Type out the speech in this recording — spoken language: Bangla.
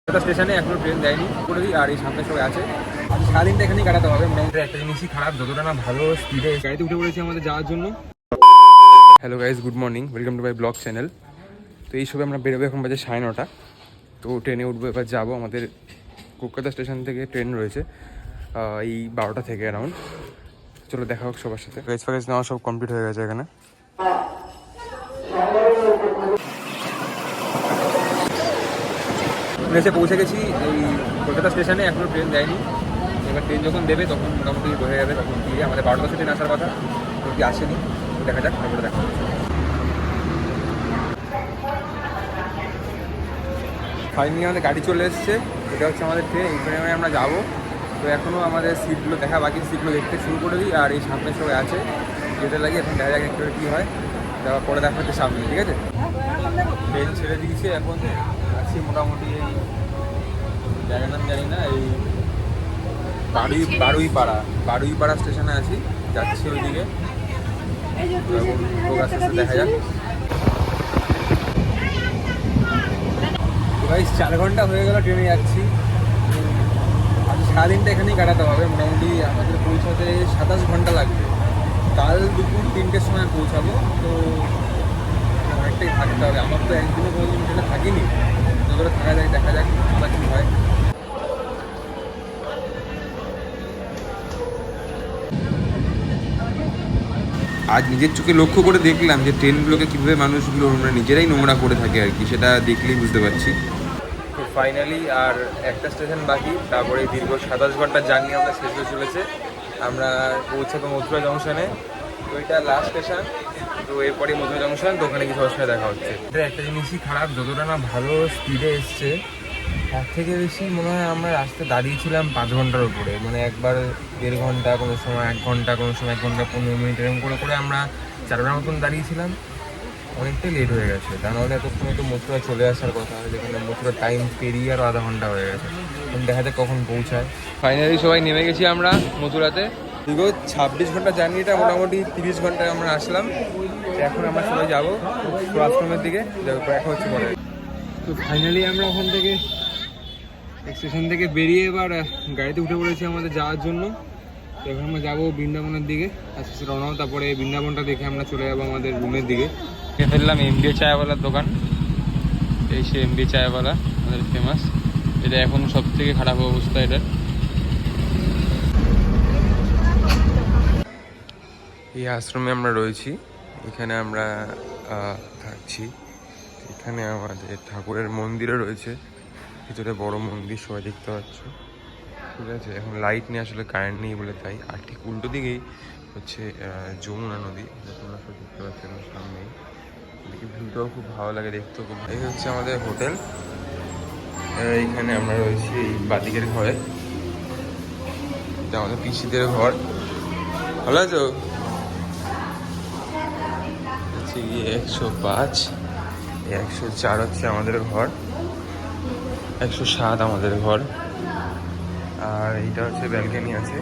কলকাতা স্টেশনে এখনো ট্রেন দেয়নি করেই, আর এই সামনে সবাই আছে। সারাদিনটা এখানেই কাটাতে হবে। মোটামুটি একটা জিনিসই খারাপ, যতটা না ভালো স্পিডে গাড়িতে উঠে পড়েছি আমাদের যাওয়ার জন্য। Hello guys, good morning, welcome to my blog channel. তো এই সবে আমরা বেরোবো, এখন বাজে 9:30। তো ট্রেনে উঠবো, এবার যাবো। আমাদের কলকাতা স্টেশন থেকে ট্রেন রয়েছে এই 12টা থেকে অ্যারাউন্ড। চলো দেখা হোক সবার সাথে। গাইজ ফাগেজ নেওয়া সব কমপ্লিট হয়ে গেছে এখানে। এসে পৌঁছে গেছি এই কলকাতা স্টেশনে, এখনও ট্রেন দেয়নি। এবার ট্রেন যখন দেবে তখন মোটামুটি হয়ে যাবে, তখন গিয়ে আমাদের 12টা ট্রেন আসার কথা, তো কি আসেনি, দেখা যাক, তারপরে দেখা যাবে। ফাইনালি আমাদের গাড়ি চলে এসেছে, এটা হচ্ছে আমাদের ট্রেন, এই ট্রেনে আমরা যাবো। তো এখনও আমাদের সিটগুলো দেখা বাকি, সিটগুলো দেখতে শুরু করে দিই। আর এই সামনে সবাই আছে, যেতে লাগে, এখন দেখা যাক একটু কী হয়, তারপর পরে দেখা হচ্ছে সামনে, ঠিক আছে। ট্রেন ছেড়ে দিয়েছে, এখন আছি মোটামুটি এই জায়গার নাম জানি না, এই বারুইপাড়া স্টেশনে আছি, যাচ্ছি ওইদিকে। আস্তে আস্তে দেখা যাক। প্রায় 4 ঘন্টা হয়ে গেল ট্রেনে যাচ্ছি। আজ সারাদিনটা এখানেই কাটাতে হবে। মোটামুটি আমাদের পৌঁছাতে 27 ঘন্টা লাগবে। কাল দুপুর 3টের সময় পৌঁছাবো, তো অনেকটাই থাকতে হবে। আমার তো একদিনও কোনোদিন ট্রেনে থাকিনি, যতটা থাকা যায় দেখা যাক বা কী হয়। আজ নিজের চোখে লক্ষ্য করে দেখলাম যে ট্রেনগুলোকে কীভাবে মানুষগুলো নিজেরাই নোংরা করে থাকে আর কি, সেটা দেখলেই বুঝতে পারছি। তো ফাইনালি আর একটা স্টেশন বাকি, তারপরে দীর্ঘ 27 ঘন্টার জার্নি আমরা শেষ হয়ে চলেছে। আমরা পৌঁছাবো মথুরা জংশনে, তো এটা লাস্ট স্টেশন। তো এরপরে মথুরা জংশন, তো ওখানে কি সবার সঙ্গে দেখা হচ্ছে। এটা একটা জিনিসই খারাপ, যতটা না ভালো স্পিডে এসছে, তার থেকে বেশি মনে হয় আমরা রাস্তায় দাঁড়িয়েছিলাম 5 ঘন্টার উপরে। মানে একবার 1.5 ঘন্টা, কোনো সময় 1 ঘন্টা, কোনো সময় 1 ঘন্টা 15 মিনিট, এরকম করে করে আমরা 4 ঘন্টার মতন দাঁড়িয়েছিলাম। অনেকটাই লেট হয়ে গেছে, তা নাহলে এতক্ষণে তো মথুরা চলে আসার কথা, যেখানে মথুরার টাইম পেরিয়ে আরও আধা ঘন্টা হয়ে গেছে। এখন দেখা যাক কখন পৌঁছায়। ফাইনালি সবাই নেমে গেছি আমরা মথুরাতে। দীর্ঘ 26 ঘন্টা জার্নিটা মোটামুটি 30 ঘন্টায় আমরা আসলাম। এখন আমরা সবাই যাবো আশ্রমের দিকে, দেখা হচ্ছে পরে। তো ফাইনালি আমরা ওখান থেকে স্টেশন থেকে বেরিয়ে এবার গাড়িতে উঠে পড়েছি আমাদের যাওয়ার জন্য। তো এখন আমরা যাবো বৃন্দাবনের দিকে, আস্তে আস্তে রওনা। তারপরে বৃন্দাবনটা দেখে আমরা চলে যাবো আমাদের রুমের দিকে। ফেললাম এমবিএ চায়ওয়ালার দোকান, এই সে এমবিএ চায়ওয়ালা আমাদের ফেমাস। এটা এখন সব থেকে খারাপ অবস্থা এটার। এই আশ্রমে আমরা রয়েছি, এখানে আমরা থাকছি। এখানে আমাদের ঠাকুরের মন্দিরও রয়েছে, ভিতরে বড় মন্দির সবাই দেখতে পাচ্ছ, ঠিক আছে। এখন লাইট নেই, আসলে কারেন্ট নেই বলে তাই। আর ঠিক উল্টো দিকেই হচ্ছে যমুনা নদী, তোমরা সব দেখতে পাচ্ছ সামনেই। এদিকে ভিউটাও খুব ভালো লাগে, দেখতেও খুব। এই হচ্ছে আমাদের হোটেল, এইখানে আমরা রয়েছি এই বাদিকের ঘরে। এটা আমাদের পিসিদের ঘর। ভালো আছো? 105, 104 হচ্ছে আমাদের ঘর, 107 আমাদের ঘর। আর এইটা হচ্ছে ব্যালকনি আছে।